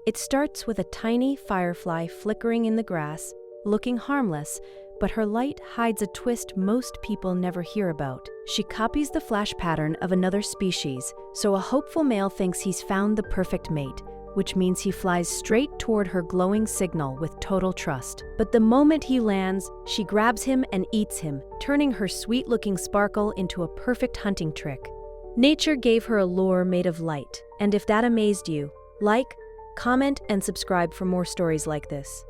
It starts with a tiny firefly flickering in the grass, looking harmless, but her light hides a twist most people never hear about. She copies the flash pattern of another species, so a hopeful male thinks he's found the perfect mate, which means he flies straight toward her glowing signal with total trust. But the moment he lands, she grabs him and eats him, turning her sweet-looking sparkle into a perfect hunting trick. Nature gave her a lure made of light, and if that amazed you, like, comment, and subscribe for more stories like this.